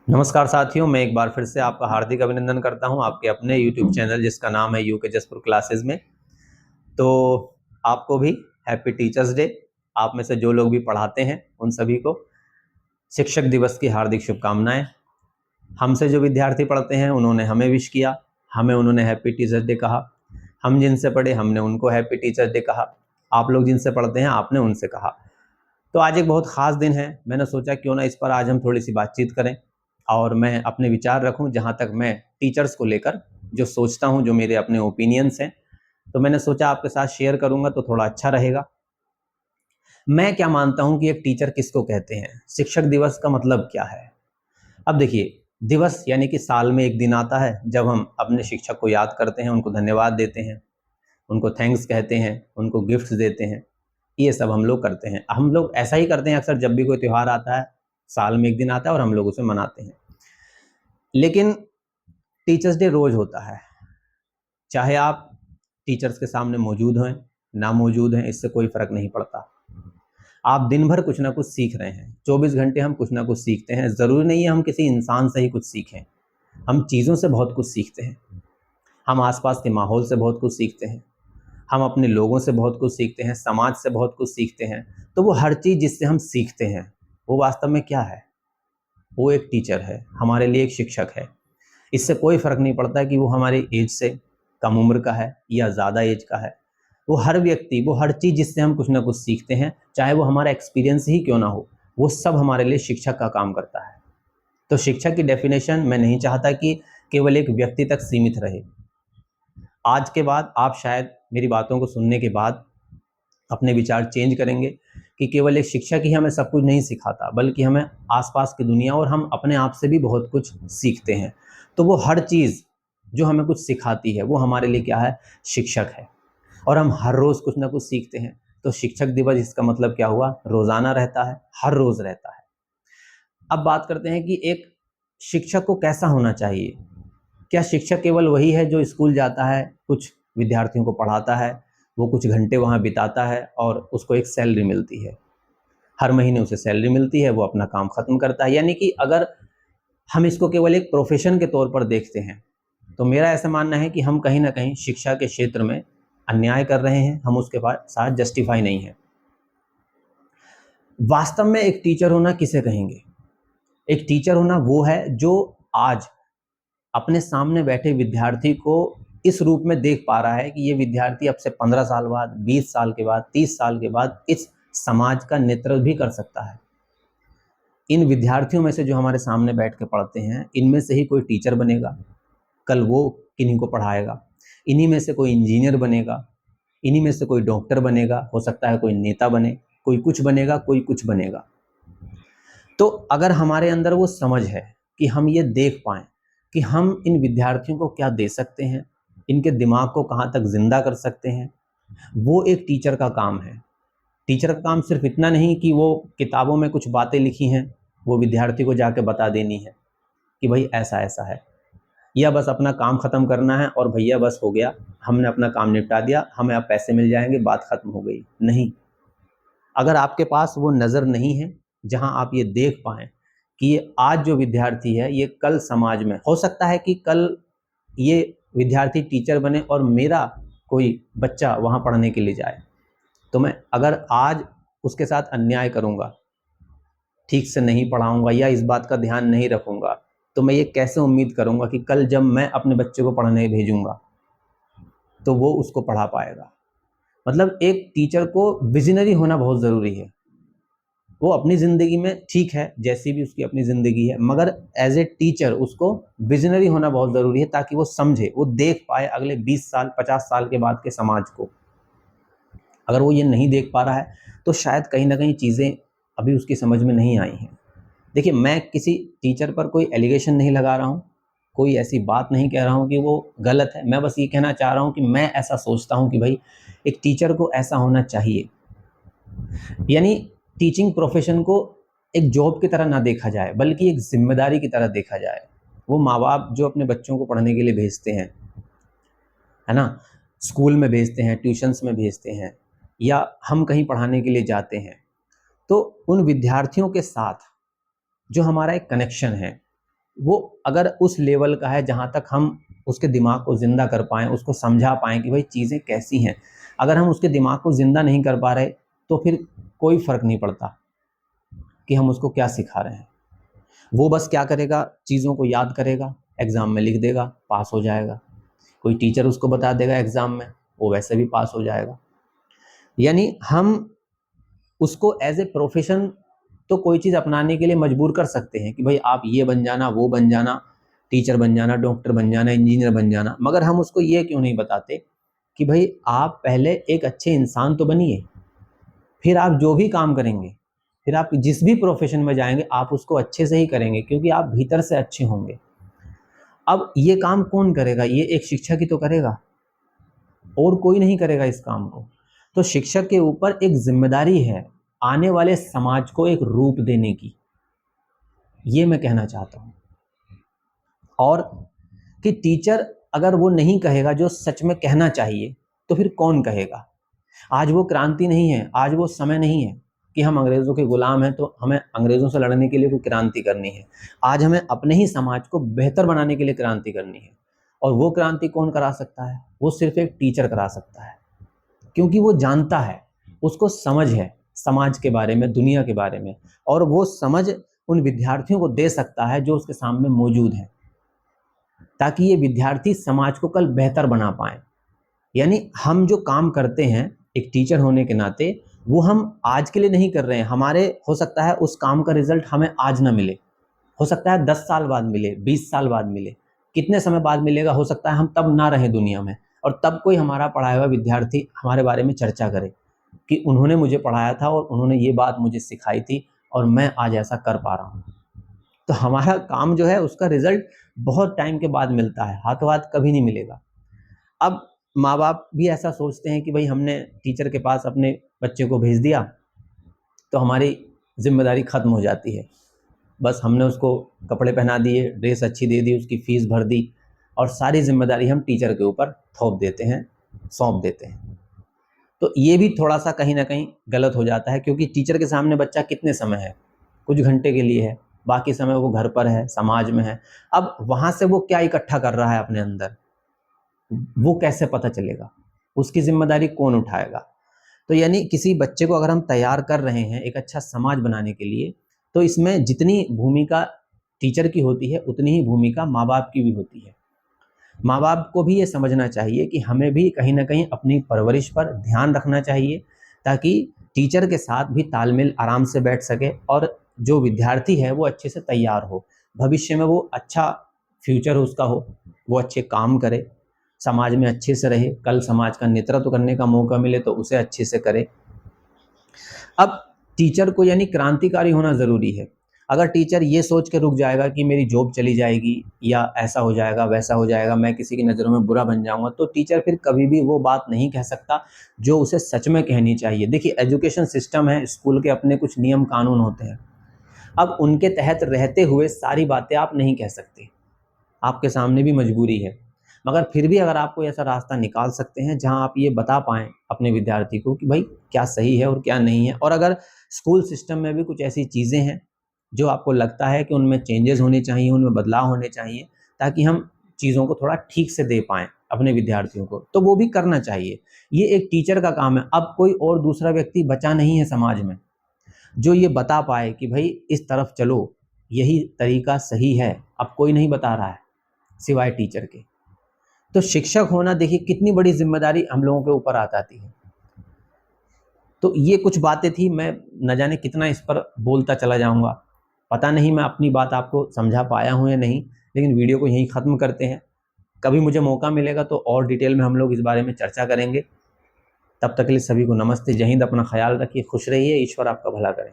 नमस्कार साथियों, मैं एक बार फिर से आपका हार्दिक अभिनंदन करता हूं आपके अपने YouTube चैनल जिसका नाम है यूके जसपुर क्लासेस में। तो आपको भी हैप्पी टीचर्स डे। आप में से जो लोग भी पढ़ाते हैं उन सभी को शिक्षक दिवस की हार्दिक शुभकामनाएं। हमसे जो विद्यार्थी पढ़ते हैं उन्होंने हमें विश किया, हमें उन्होंने हैप्पी टीचर्स डे कहा। हम जिनसे पढ़े हमने उनको हैप्पी टीचर्स डे कहा। आप लोग जिनसे पढ़ते हैं आपने उनसे कहा। तो आज एक बहुत ख़ास दिन है, मैंने सोचा क्यों ना इस पर आज हम थोड़ी सी बातचीत करें और मैं अपने विचार रखूं जहां तक मैं टीचर्स को लेकर जो सोचता हूं, जो मेरे अपने ओपिनियंस हैं, तो मैंने सोचा आपके साथ शेयर करूंगा तो थोड़ा अच्छा रहेगा। मैं क्या मानता हूं कि एक टीचर किसको कहते हैं, शिक्षक दिवस का मतलब क्या है। अब देखिए, दिवस यानी कि साल में एक दिन आता है जब हम अपने शिक्षक को याद करते हैं, उनको धन्यवाद देते हैं, उनको थैंक्स कहते हैं, उनको गिफ्ट्स देते हैं। ये सब हम लोग करते हैं। हम लोग ऐसा ही करते हैं अक्सर, जब भी कोई त्यौहार आता है साल में एक दिन आता है और हम लोग उसे मनाते हैं। लेकिन टीचर्स डे रोज होता है, चाहे आप टीचर्स के सामने मौजूद हैं ना मौजूद हैं, इससे कोई फर्क नहीं पड़ता। आप दिन भर कुछ ना कुछ सीख रहे हैं, 24 घंटे हम कुछ ना कुछ सीखते हैं। ज़रूरी नहीं है हम किसी इंसान से ही कुछ सीखें, हम चीज़ों से बहुत कुछ सीखते हैं। हम आसपास के माहौल से बहुत कुछ सीखते हैं, हम अपने लोगों से बहुत कुछ सीखते हैं, समाज से बहुत कुछ सीखते हैं। तो वो हर चीज़ जिससे हम सीखते हैं वो वास्तव में क्या है, वो एक टीचर है, हमारे लिए एक शिक्षक है। इससे कोई फ़र्क नहीं पड़ता कि वो हमारी एज से कम उम्र का है या ज़्यादा एज का है। वो हर व्यक्ति, वो हर चीज़ जिससे हम कुछ ना कुछ सीखते हैं, चाहे वो हमारा एक्सपीरियंस ही क्यों ना हो, वो सब हमारे लिए शिक्षक का काम करता है। तो शिक्षक की डेफिनेशन मैं नहीं चाहता कि केवल एक व्यक्ति तक सीमित रहे। आज के बाद आप शायद मेरी बातों को सुनने के बाद अपने विचार चेंज करेंगे कि केवल एक शिक्षक ही हमें सब कुछ नहीं सिखाता, बल्कि हमें आसपास की दुनिया और हम अपने आप से भी बहुत कुछ सीखते हैं। तो वो हर चीज़ जो हमें कुछ सिखाती है वो हमारे लिए क्या है, शिक्षक है। और हम हर रोज़ कुछ ना कुछ सीखते हैं। तो शिक्षक दिवस इसका मतलब क्या हुआ, रोज़ाना रहता है, हर रोज़ रहता है। अब बात करते हैं कि एक शिक्षक को कैसा होना चाहिए। क्या शिक्षक केवल वही है जो स्कूल जाता है, कुछ विद्यार्थियों को पढ़ाता है, वो कुछ घंटे वहाँ बिताता है और उसको एक सैलरी मिलती है, हर महीने उसे सैलरी मिलती है, वो अपना काम ख़त्म करता है। यानी कि अगर हम इसको केवल एक प्रोफेशन के तौर पर देखते हैं तो मेरा ऐसा मानना है कि हम कहीं ना कहीं शिक्षा के क्षेत्र में अन्याय कर रहे हैं, हम उसके साथ जस्टिफाई नहीं है। वास्तव में एक टीचर होना किसे कहेंगे? एक टीचर होना वो है जो आज अपने सामने बैठे विद्यार्थी को इस रूप में देख पा रहा है कि ये विद्यार्थी अब से 15 साल बाद, 20 साल के बाद, 30 साल के बाद इस समाज का नेतृत्व भी कर सकता है। इन विद्यार्थियों में से जो हमारे सामने बैठ के पढ़ते हैं, इनमें से ही कोई टीचर बनेगा, कल वो किन्हीं को पढ़ाएगा। इन्हीं में से कोई इंजीनियर बनेगा, इन्हीं में से कोई डॉक्टर बनेगा, हो सकता है कोई नेता बने, कोई कुछ बनेगा, कोई कुछ बनेगा। तो अगर हमारे अंदर वो समझ है कि हम ये देख पाएँ कि हम इन विद्यार्थियों को क्या दे सकते हैं, इनके दिमाग को कहाँ तक ज़िंदा कर सकते हैं, वो एक टीचर का काम है। टीचर का काम सिर्फ इतना नहीं कि वो किताबों में कुछ बातें लिखी हैं, वो विद्यार्थी को जाके बता देनी है कि भाई ऐसा-ऐसा है, या बस अपना काम ख़त्म करना है और भैया बस हो गया, हमने अपना काम निपटा दिया, हमें अब पैसे मिल जाएँगे, बात ख़त्म हो गई। नहीं, अगर आपके पास वो नज़र नहीं है जहां आप ये देख पाएँ कि ये आज जो विद्यार्थी है ये कल समाज में, हो सकता है कि कल ये विद्यार्थी टीचर बने और मेरा कोई बच्चा वहाँ पढ़ने के लिए जाए, तो मैं अगर आज उसके साथ अन्याय करूँगा, ठीक से नहीं पढ़ाऊँगा या इस बात का ध्यान नहीं रखूँगा, तो मैं ये कैसे उम्मीद करूँगा कि कल जब मैं अपने बच्चे को पढ़ने भेजूँगा तो वो उसको पढ़ा पाएगा। मतलब एक टीचर को विज़नरी होना बहुत ज़रूरी है। वो अपनी ज़िंदगी में ठीक है, जैसी भी उसकी अपनी ज़िंदगी है, मगर एज़ ए टीचर उसको विज़नरी होना बहुत ज़रूरी है ताकि वो समझे, वो देख पाए अगले 20 साल, 50 साल के बाद के समाज को। अगर वो ये नहीं देख पा रहा है, तो शायद कहीं न कहीं चीज़ें अभी उसकी समझ में नहीं आई हैं। देखिए, मैं किसी टीचर पर कोई एलिगेशन नहीं लगा रहा हूँ, कोई ऐसी बात नहीं कह रहा हूँ कि वो गलत है। मैं बस ये कहना चाह रहा हूँ कि मैं ऐसा सोचता हूँ कि भई, एक टीचर को ऐसा होना चाहिए। यानी टीचिंग प्रोफेशन को एक जॉब की तरह ना देखा जाए, बल्कि एक ज़िम्मेदारी की तरह देखा जाए। वो माँ-बाप जो अपने बच्चों को पढ़ने के लिए भेजते हैं, है ना? स्कूल में भेजते हैं, ट्यूशन्स में भेजते हैं या हम कहीं पढ़ाने के लिए जाते हैं, तो उन विद्यार्थियों के साथ जो हमारा एक कनेक्शन है, वो अगर उस लेवल का है जहाँ तक हम उसके दिमाग को ज़िंदा कर पाएँ, उसको समझा पाएँ कि भाई चीज़ें कैसी हैं। अगर हम उसके दिमाग को ज़िंदा नहीं कर पा रहे तो फिर कोई फ़र्क नहीं पड़ता कि हम उसको क्या सिखा रहे हैं। वो बस क्या करेगा, चीज़ों को याद करेगा, एग्ज़ाम में लिख देगा, पास हो जाएगा। कोई टीचर उसको बता देगा एग्ज़ाम में, वो वैसे भी पास हो जाएगा। यानी हम उसको एज़ ए प्रोफ़ेशन तो कोई चीज़ अपनाने के लिए मजबूर कर सकते हैं कि भाई आप ये बन जाना, वो बन जाना, टीचर बन जाना, डॉक्टर बन जाना, इंजीनियर बन जाना। मगर हम उसको ये क्यों नहीं बताते कि भाई आप पहले एक अच्छे इंसान तो बनिए, फिर आप जो भी काम करेंगे, फिर आप जिस भी प्रोफ़ेशन में जाएँगे, आप उसको अच्छे से ही करेंगे क्योंकि आप भीतर से अच्छे होंगे। अब ये काम कौन करेगा? ये एक शिक्षक ही तो करेगा, और कोई नहीं करेगा इस काम को। तो शिक्षक के ऊपर एक ज़िम्मेदारी है आने वाले समाज को एक रूप देने की, ये मैं कहना चाहता हूँ। और कि टीचर अगर वो नहीं कहेगा जो सच में कहना चाहिए, तो फिर कौन कहेगा? आज वो क्रांति नहीं है, आज वो समय नहीं है कि हम अंग्रेज़ों के गुलाम हैं तो हमें अंग्रेज़ों से लड़ने के लिए कोई क्रांति करनी है। आज हमें अपने ही समाज को बेहतर बनाने के लिए क्रांति करनी है। और वो क्रांति कौन करा सकता है? वो सिर्फ़ एक टीचर करा सकता है। क्योंकि वो जानता है, उसको समझ है समाज के बारे में, दुनिया के बारे में, और वो समझ उन विद्यार्थियों को दे सकता है जो उसके सामने मौजूद हैं, ताकि ये विद्यार्थी समाज को कल बेहतर बना पाएँ। यानी हम जो काम करते हैं एक टीचर होने के नाते, वो हम आज के लिए नहीं कर रहे हैं। हमारे हो सकता है उस काम का रिज़ल्ट हमें आज ना मिले, हो सकता है 10 साल बाद मिले, 20 साल बाद मिले, कितने समय बाद मिलेगा, हो सकता है हम तब ना रहें दुनिया में, और तब कोई हमारा पढ़ाया हुआ विद्यार्थी हमारे बारे में चर्चा करे कि उन्होंने मुझे पढ़ाया था और उन्होंने ये बात मुझे सिखाई थी और मैं आज ऐसा कर पा रहा हूँ। तो हमारा काम जो है उसका रिज़ल्ट बहुत टाइम के बाद मिलता है, हाथों हाथ कभी नहीं मिलेगा। अब माँ-बाप भी ऐसा सोचते हैं कि भई हमने टीचर के पास अपने बच्चे को भेज दिया, तो हमारी ज़िम्मेदारी ख़त्म हो जाती है। बस हमने उसको कपड़े पहना दिए, ड्रेस अच्छी दे दी, उसकी फ़ीस भर दी और सारी ज़िम्मेदारी हम टीचर के ऊपर थोप देते हैं, सौंप देते हैं। तो ये भी थोड़ा-सा कहीं न कहीं गलत हो जाता है क्योंकि टीचर के सामने बच्चा कितने समय है? कुछ घंटे के लिए है, बाकी समय वो घर पर है, समाज में है। अब वहाँ से वो क्या इकट्ठा कर रहा है अपने अंदर, वो कैसे पता चलेगा? उसकी ज़िम्मेदारी कौन उठाएगा? तो यानी किसी बच्चे को अगर हम तैयार कर रहे हैं एक अच्छा समाज बनाने के लिए, तो इसमें जितनी भूमिका टीचर की होती है, उतनी ही भूमिका माँ-बाप की भी होती है। माँ-बाप को भी ये समझना चाहिए कि हमें भी कहीं न कहीं अपनी परवरिश पर ध्यान रखना चाहिए, ताकि टीचर के साथ भी तालमेल आराम से बैठ सके और जो विद्यार्थी है वो अच्छे से तैयार हो। भविष्य में वो अच्छा फ्यूचर उसका हो, वो अच्छे काम करे, समाज में अच्छे से रहे, कल समाज का नेतृत्व करने का मौका मिले तो उसे अच्छे से करे। अब टीचर को यानी क्रांतिकारी होना ज़रूरी है। अगर टीचर ये सोच के रुक जाएगा कि मेरी जॉब चली जाएगी या ऐसा हो जाएगा, वैसा हो जाएगा, मैं किसी की नज़रों में बुरा बन जाऊँगा, तो टीचर फिर कभी भी वो बात नहीं कह सकता जो उसे सच में कहनी चाहिए। देखिए एजुकेशन सिस्टम है, स्कूल के अपने कुछ नियम कानून होते हैं। अब उनके तहत रहते हुए सारी बातें आप नहीं कह सकते, आपके सामने भी मजबूरी है। मगर फिर भी अगर आप कोई ऐसा रास्ता निकाल सकते हैं जहाँ आप ये बता पाएँ अपने विद्यार्थी को कि भाई क्या सही है और क्या नहीं है, और अगर स्कूल सिस्टम में भी कुछ ऐसी चीज़ें हैं जो आपको लगता है कि उनमें चेंजेस होने चाहिए, उनमें बदलाव होने चाहिए, ताकि हम चीज़ों को थोड़ा ठीक से दे पाएँ अपने विद्यार्थियों को, तो वो भी करना चाहिए। ये एक टीचर का काम है। अब कोई और दूसरा व्यक्ति बचा नहीं है समाज में जो ये बता पाए कि भाई इस तरफ चलो, यही तरीका सही है, अब कोई नहीं बता रहा है सिवाय टीचर के। तो शिक्षक होना देखिए कितनी बड़ी ज़िम्मेदारी हम लोगों के ऊपर आ जाती है। तो ये कुछ बातें थी, मैं न जाने कितना इस पर बोलता चला जाऊँगा। पता नहीं मैं अपनी बात आपको समझा पाया हूँ या नहीं, लेकिन वीडियो को यहीं ख़त्म करते हैं। कभी मुझे मौका मिलेगा तो और डिटेल में हम लोग इस बारे में चर्चा करेंगे। तब तक के लिए सभी को नमस्ते, जय हिंद, अपना ख़्याल रखिए, खुश रहिए, ईश्वर आपका भला करे।